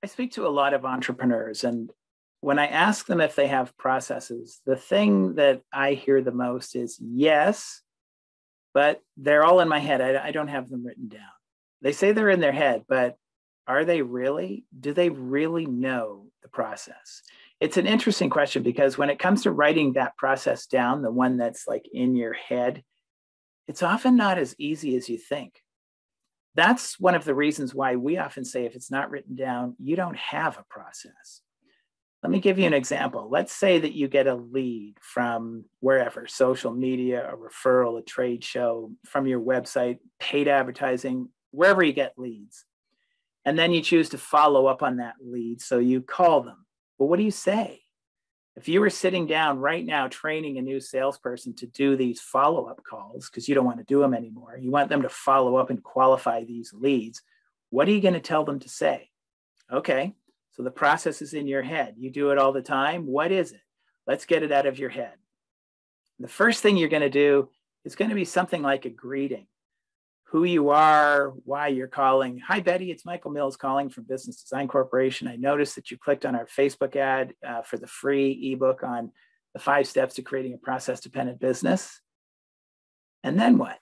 I speak to a lot of entrepreneurs, and when I ask them if they have processes, the thing that I hear the most is yes, but they're all in my head. I don't have them written down. They say they're in their head, but are they really? Do they really know the process? It's an interesting question because when it comes to writing that process down, the one that's like in your head, it's often not as easy as you think. That's one of the reasons why we often say if it's not written down, you don't have a process. Let me give you an example. Let's say that you get a lead from wherever, social media, a referral, a trade show, from your website, paid advertising, wherever you get leads. And then you choose to follow up on that lead. So you call them. Well, what do you say? If you were sitting down right now training a new salesperson to do these follow-up calls, because you don't want to do them anymore, you want them to follow up and qualify these leads, what are you going to tell them to say? Okay, so the process is in your head. You do it all the time. What is it? Let's get it out of your head. The first thing you're going to do is going to be something like a greeting. Who you are, why you're calling. Hi, Betty, it's Michael Mills calling from Business Design Corporation. I noticed that you clicked on our Facebook ad for the free ebook on the 5 steps to creating a process-dependent business. And then what?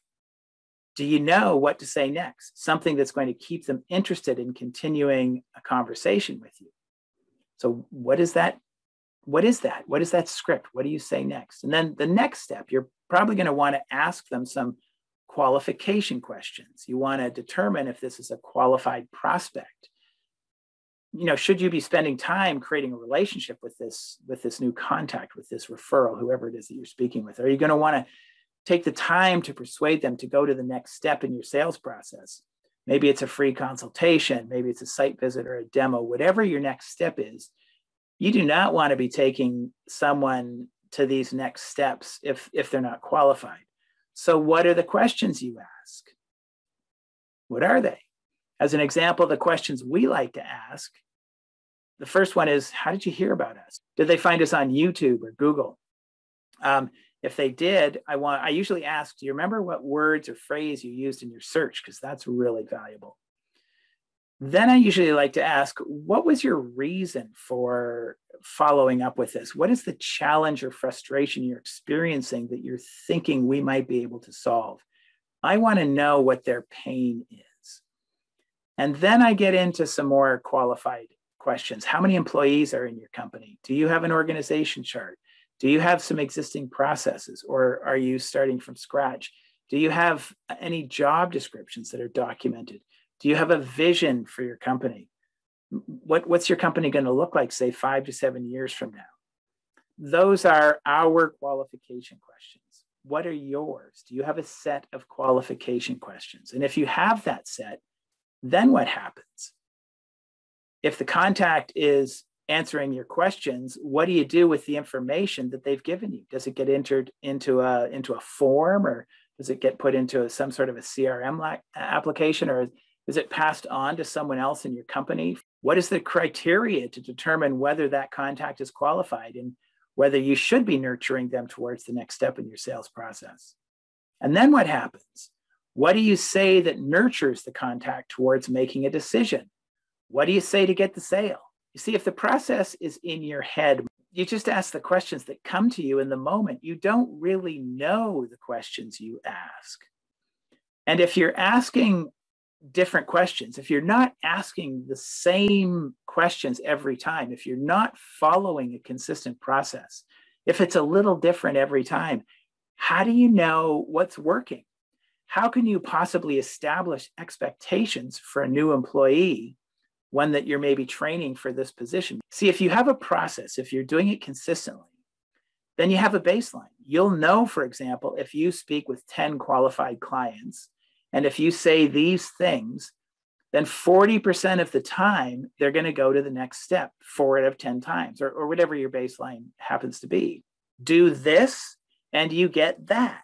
Do you know what to say next? Something that's going to keep them interested in continuing a conversation with you. So what is that? What is that? What is that script? What do you say next? And then the next step, you're probably going to want to ask them some qualification questions. You want to determine if this is a qualified prospect. You know, should you be spending time creating a relationship with this new contact, with this referral, whoever it is that you're speaking with? Are you going to want to take the time to persuade them to go to the next step in your sales process? Maybe it's a free consultation, maybe it's a site visit or a demo, whatever your next step is. You do not want to be taking someone to these next steps if they're not qualified. So what are the questions you ask? What are they? As an example, the questions we like to ask, the first one is, how did you hear about us? Did they find us on YouTube or Google? If they did, I usually ask, do you remember what words or phrase you used in your search? Because that's really valuable. Then I usually like to ask, what was your reason for following up with this? What is the challenge or frustration you're experiencing that you're thinking we might be able to solve? I want to know what their pain is. And then I get into some more qualified questions. How many employees are in your company? Do you have an organization chart? Do you have some existing processes, or are you starting from scratch? Do you have any job descriptions that are documented? Do you have a vision for your company? What's your company going to look like, say, 5 to 7 years from now? Those are our qualification questions. What are yours? Do you have a set of qualification questions? And if you have that set, then what happens? If the contact is answering your questions, what do you do with the information that they've given you? Does it get entered into a form, or does it get put into some sort of a CRM application, or is it passed on to someone else in your company? What is the criteria to determine whether that contact is qualified and whether you should be nurturing them towards the next step in your sales process? And then what happens? What do you say that nurtures the contact towards making a decision? What do you say to get the sale? You see, if the process is in your head, you just ask the questions that come to you in the moment. You don't really know the questions you ask. And if you're asking different questions, if you're not asking the same questions every time, if you're not following a consistent process, if it's a little different every time, how do you know what's working? How can you possibly establish expectations for a new employee, one that you're maybe training for this position? See, if you have a process, if you're doing it consistently, then you have a baseline. You'll know, for example, if you speak with 10 qualified clients, and if you say these things, then 40% of the time, they're going to go to the next step 4 out of 10 times, or whatever your baseline happens to be. Do this, and you get that.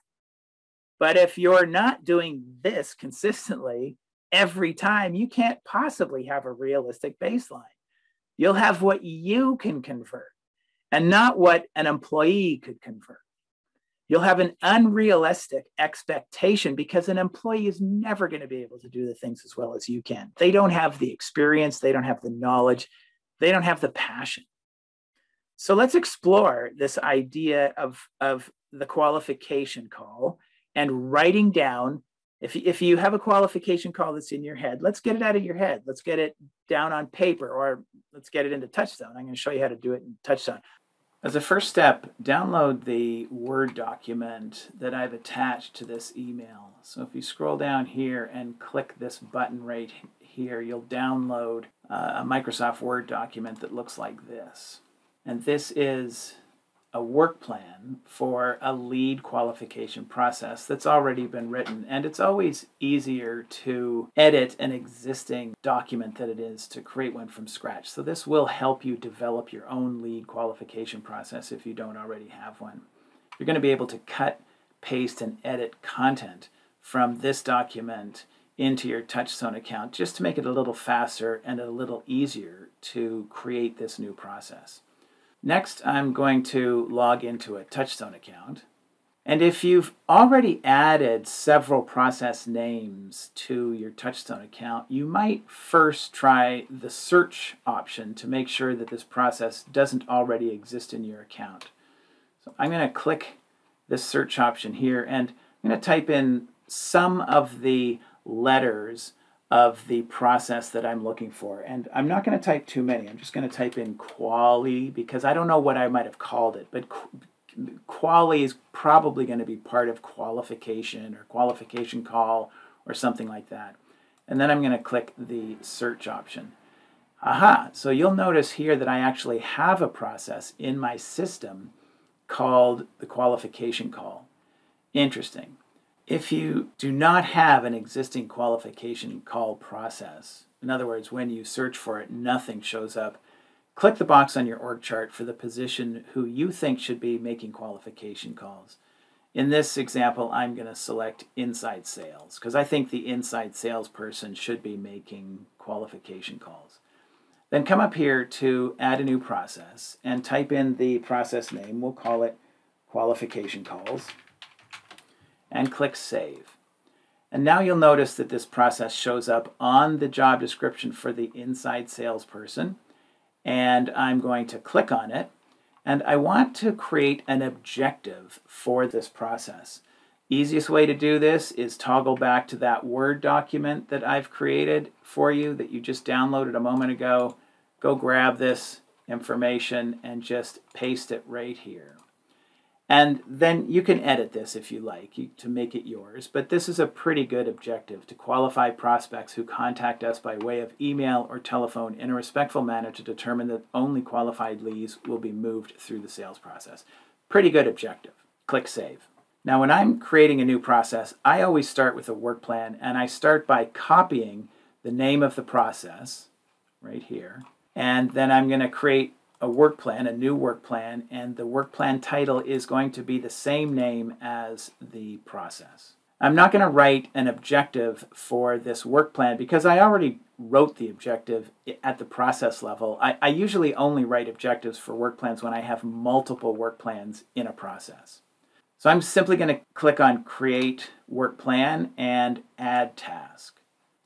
But if you're not doing this consistently every time, you can't possibly have a realistic baseline. You'll have what you can convert and not what an employee could convert. You'll have an unrealistic expectation because an employee is never going to be able to do the things as well as you can. They don't have the experience, they don't have the knowledge, they don't have the passion. So let's explore this idea of the qualification call and writing down. If you have a qualification call that's in your head, let's get it out of your head. Let's get it down on paper, or let's get it into TouchStone. I'm going to show you how to do it in TouchStone. As a first step, download the Word document that I've attached to this email. So if you scroll down here and click this button right here, you'll download a Microsoft Word document that looks like this. And this is a work plan for a lead qualification process that's already been written. And it's always easier to edit an existing document than it is to create one from scratch. So this will help you develop your own lead qualification process if you don't already have one. You're going to be able to cut, paste, and edit content from this document into your TouchStone account just to make it a little faster and a little easier to create this new process. Next, I'm going to log into a TouchStone account. And if you've already added several process names to your TouchStone account, you might first try the search option to make sure that this process doesn't already exist in your account. So I'm going to click this search option here, and I'm going to type in some of the letters of the process that I'm looking for. And I'm not going to type too many. I'm just going to type in quali because I don't know what I might have called it, but quali is probably going to be part of qualification or qualification call or something like that. And then I'm going to click the search option. Aha, so you'll notice here that I actually have a process in my system called the qualification call. Interesting. If you do not have an existing qualification call process, in other words, when you search for it, nothing shows up, click the box on your org chart for the position who you think should be making qualification calls. In this example, I'm going to select inside sales because I think the inside salesperson should be making qualification calls. Then come up here to add a new process and type in the process name. We'll call it qualification calls. And click Save. And now you'll notice that this process shows up on the job description for the inside salesperson. And I'm going to click on it. And I want to create an objective for this process. Easiest way to do this is toggle back to that Word document that I've created for you that you just downloaded a moment ago. Go grab this information and just paste it right here. And then you can edit this if you like to make it yours, but this is a pretty good objective to qualify prospects who contact us by way of email or telephone in a respectful manner to determine that only qualified leads will be moved through the sales process. Pretty good objective. Click Save. Now when I'm creating a new process, I always start with a work plan, and I start by copying the name of the process right here, and then I'm going to create a work plan, a new work plan, and the work plan title is going to be the same name as the process. I'm not going to write an objective for this work plan because I already wrote the objective at the process level. I usually only write objectives for work plans when I have multiple work plans in a process. So I'm simply going to click on Create Work Plan and Add Task.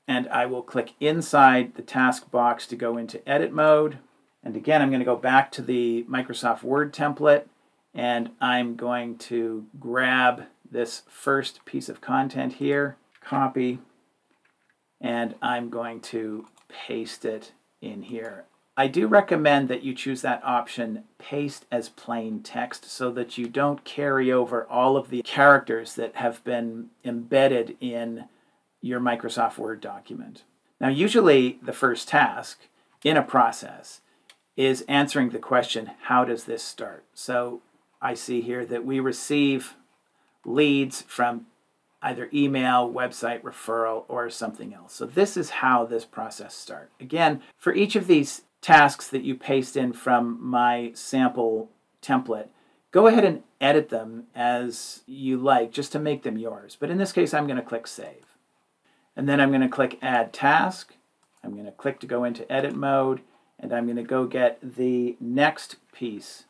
And I will click inside the task box to go into edit mode. And again, I'm going to go back to the Microsoft Word template, and I'm going to grab this first piece of content here, copy, and I'm going to paste it in here. I do recommend that you choose that option, paste as plain text, so that you don't carry over all of the characters that have been embedded in your Microsoft Word document. Now, usually the first task in a process is answering the question, how does this start? So I see here that we receive leads from either email, website, referral, or something else. So this is how this process starts. Again, for each of these tasks that you paste in from my sample template, go ahead and edit them as you like, just to make them yours. But in this case, I'm going to click Save. And then I'm going to click Add Task. I'm going to click to go into edit mode. And I'm going to go get the next piece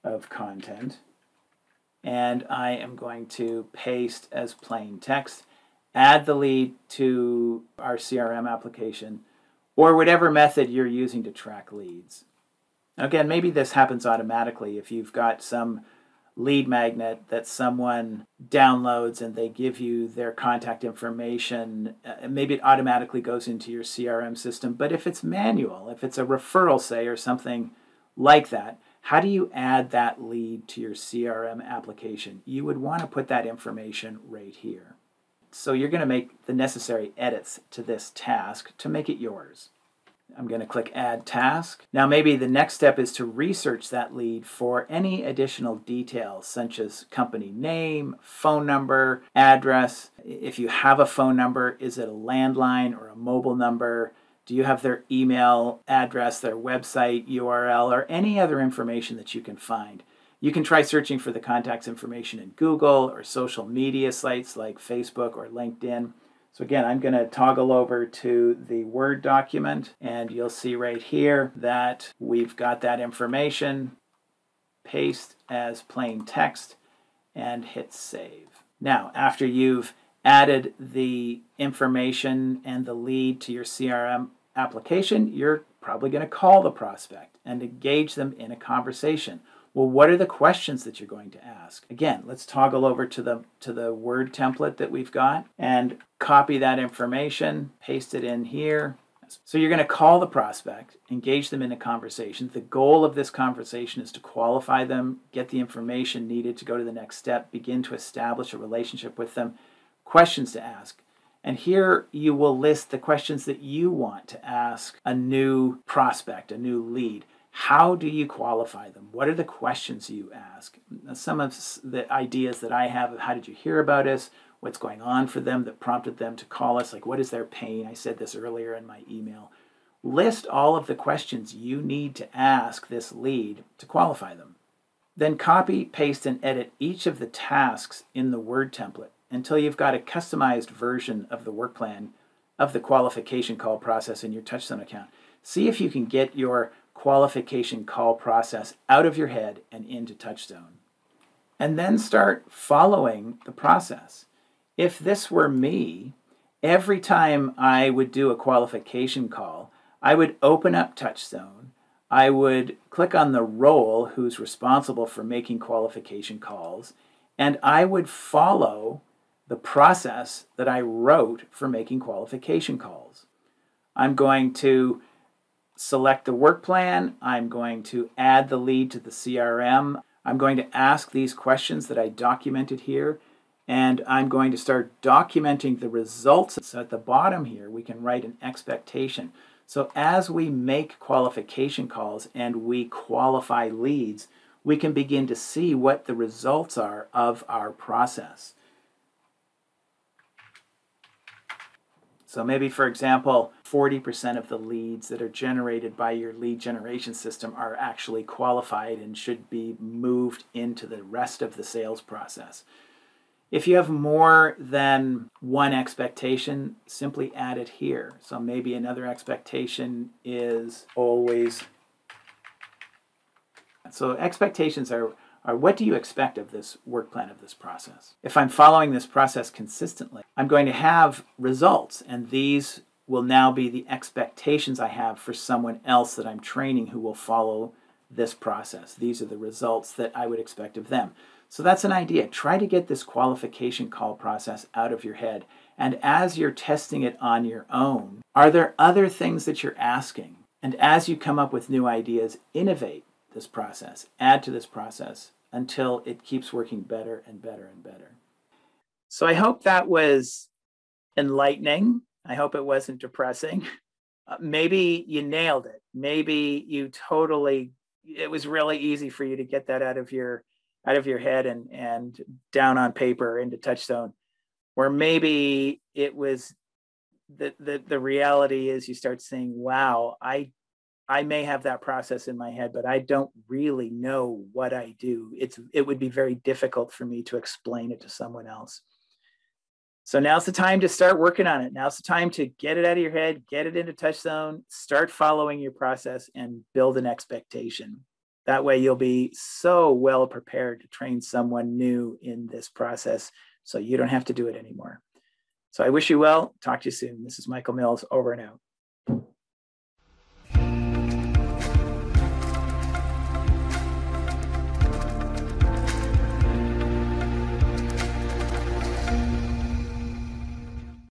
of content, and I am going to paste as plain text, add the lead to our CRM application, or whatever method you're using to track leads. Again, maybe this happens automatically if you've got some lead magnet that someone downloads and they give you their contact information. Maybe it automatically goes into your CRM system. But if it's manual, if it's a referral, say, or something like that, how do you add that lead to your CRM application? You would want to put that information right here. So you're going to make the necessary edits to this task to make it yours. I'm going to click Add Task. Now maybe the next step is to research that lead for any additional details such as company name, phone number, address. If you have a phone number, is it a landline or a mobile number? Do you have their email address, their website URL, or any other information that you can find? You can try searching for the contacts information in Google or social media sites like Facebook or LinkedIn. So again, I'm going to toggle over to the Word document, and you'll see right here that we've got that information. Paste as plain text and hit save. Now, after you've added the information and the lead to your CRM application, you're probably going to call the prospect and engage them in a conversation. Well, what are the questions that you're going to ask? Again, let's toggle over to the Word template that we've got and copy that information, paste it in here. So you're going to call the prospect, engage them in a conversation. The goal of this conversation is to qualify them, get the information needed to go to the next step, begin to establish a relationship with them, questions to ask. And here you will list the questions that you want to ask a new prospect, a new lead. How do you qualify them? What are the questions you ask? Some of the ideas that I have of how did you hear about us, what's going on for them that prompted them to call us, like what is their pain? I said this earlier in my email. List all of the questions you need to ask this lead to qualify them. Then copy, paste, and edit each of the tasks in the Word template until you've got a customized version of the work plan of the qualification call process in your TouchStone account. See if you can get your qualification call process out of your head and into TouchStone. And then start following the process. If this were me, every time I would do a qualification call, I would open up TouchStone, I would click on the role who's responsible for making qualification calls, and I would follow the process that I wrote for making qualification calls. I'm going to select the work plan. I'm going to add the lead to the CRM. I'm going to ask these questions that I documented here, and I'm going to start documenting the results. So at the bottom here, we can write an expectation. So as we make qualification calls and we qualify leads, we can begin to see what the results are of our process. So maybe, for example, 40% of the leads that are generated by your lead generation system are actually qualified and should be moved into the rest of the sales process. If you have more than one expectation, simply add it here. So maybe another expectation is always. So expectations are what do you expect of this work plan, of this process? If I'm following this process consistently, I'm going to have results, and these will now be the expectations I have for someone else that I'm training who will follow this process. These are the results that I would expect of them. So that's an idea. Try to get this qualification call process out of your head. And as you're testing it on your own, are there other things that you're asking? And as you come up with new ideas, innovate this process, add to this process until it keeps working better and better and better. So I hope that was enlightening. I hope it wasn't depressing. Maybe you nailed it. Maybe it was really easy for you to get that out of your head and down on paper into TouchStone. Or maybe it was the reality is you start saying, wow, I may have that process in my head, but I don't really know what I do. It would be very difficult for me to explain it to someone else. So now's the time to start working on it. Now's the time to get it out of your head, get it into TouchStone, start following your process, and build an expectation. That way you'll be so well prepared to train someone new in this process, so you don't have to do it anymore. So I wish you well. Talk to you soon. This is Michael Mills, over and out.